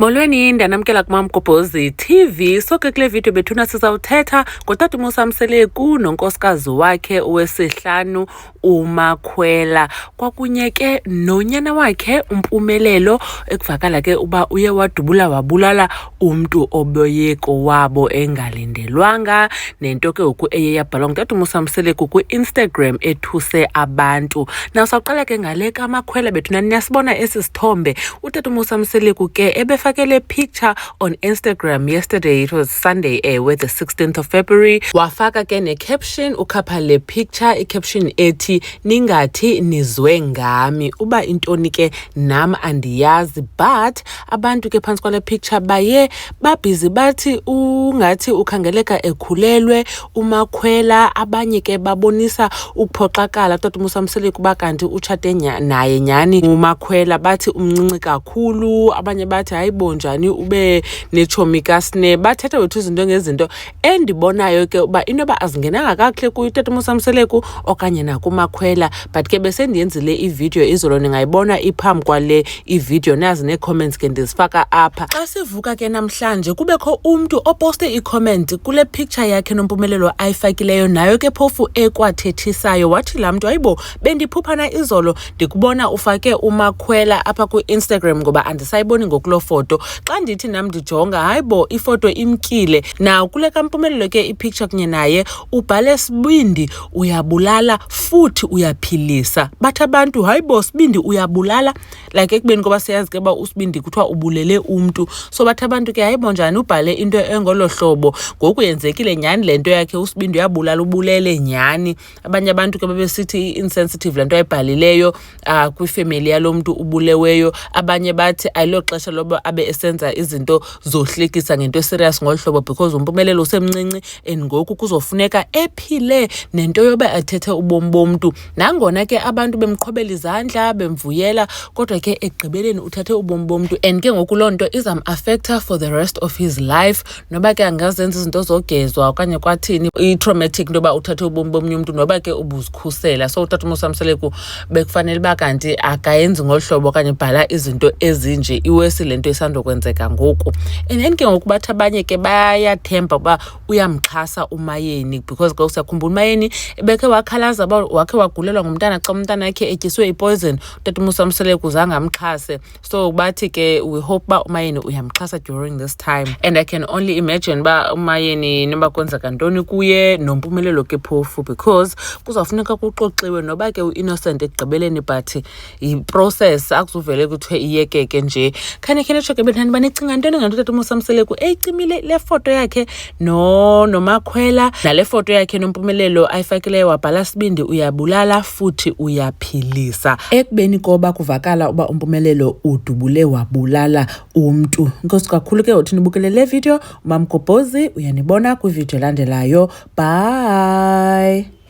Molweni ndanamkela kuMamgobhozi TV. Soke kule video bethuna sizawuthetha ngotata uMosamseleku nonkosikazi wakhe owesihlanu uMakhwela, kwakunye ke nonyana wakhe uMpumelelo, ekuvakala ke uba uye wadubula wabulala umntu oboyeko wabo engalindelwanga, nento ke ngoku eye yabhalwa ngutata uMosamseleku ku-Instagram ethuse abantu. Now sawuqala ke ngale kaMakhwela bethuna niyasibona esi sithombe. Utata uMosamseleku ke ebefakele picture on Instagram yesterday, it was Sunday with the 16th of February. Wafaka ke ne-caption, ukhapha le picture, i-caption ethi ningathi nizwe ngami. Uba intoni ke nam andiyazi, but abantu ke phantsi kwale picture baye babhizi bathi ungathi ukhangeleka ekhulelwe uMakhwela. Abanye ke babonisa ukuphoxakala tata uMosamseleku kuba kanti utshate naye nyani uMakhwela, bathi umncinci kakhulu. Abanye bathi hayibo njani ube nechomi kasine, bathetha wethu izinto ngezinto endibonayo ke uba inoba azingenanga kakuhle kuyo utata uMosamseleku okanye nakuMakhwela. But ke besendiyenzile ivideo izolo, ningayibona iphambi kwale ivideo, nazi nee-comments ke ndizifaka apha. Xa sivuka ke namhlanje kubekho umntu oposte i-comment kule picture yakhe noMpumelelo ayifakileyo, nayo ke phofu ekwathethisayo. Wathi laa mntu hayibo, bendiphuphana izolo ndikubona ufake uMakhwela apha ku-Instagram ngoba andisayiboni ngokuloo foto. Xa ndithi nam ndijonga, hayibo ifoto imkile. Now kule kaMpumelelo ke ipicture kunye naye ubhale Sibindi uyabulala futhi uyaphilisa. Bathi abantu hayibo Sibindi uyabulala, like ekubeni ngoba siyazi ke uba uSibindi kuthiwa ubulele umntu. So bathi abantu ke hayibo njani ubhale into engolo hlobo, ngoku yenzekile nyani le nto yakhe uSibindi uyabulala, ubulele nyani. Abanye abantu ke babesithi insensitive le nto ayibhalileyo kwifamily yalo mntu ubuleweyo. Abanye bathi ayilo xesha loba abe esenza izinto zohlekisa ngento serious ngolu hlobo, because uMpumelelo usemncinci and ngoku kuzofuneka ephile nento yoba athethe ubomi bomntu. Nangona ke abantu bemqhobela izandla bemvuyela, kodwa ke ekugqibeleni uthathe ubomi bomntu, and ke ngoku loo nto izam-affecta for the rest of his life. Noba ke angazenza izinto zogezwa okanye kwathini, i-traumatic noba uthathe ubomi bomnye umntu, noba ke ubuzikhusela. So utata uMosamseleku bekufanele uba kanti akayenzi ngolu hlobo okanye bhala izinto ezinje, iwesi le nto isandokwenzeka ngoku. And then ke ngoku bathi abanye ke bayathemba uba uyamxhasa uMayeni, because ke usiyakhumbula uMayeni ebekhe wakhalaza uba wakhe wagulelwa ngumntana xa umntana yakhe etyiswe ipoison, utata uMosamseleku zange amxhase. So bathi ke we hope uba uMayeni uyamxhasa during this time. And I can only imagine uba uMayeni noba kwenzeka ntoni kuye noMpumelelo ke phofu, because kuzawufuneka kuxoxiwe noba ke u-innocent ekugqibeleni, but yi-process akuzuvele kuthiwe iyekeke nje. Khane tsho ke bethani banicinga ntoni ngento utata uMosamseleku eyicimile le foto yakhe noMakhwela, nale foto yakhe noMpumelelo ayifakileyo wabhala Sibindi uyabulala futhi uyaphilisa, ekubeni koba kuvakala uba uMpumelelo udubule wabulala umntu. Inkosi kakhulu ke uthi nibukele le video. uMamgobhozi uyanibona kwivideo elandelayo. Bye.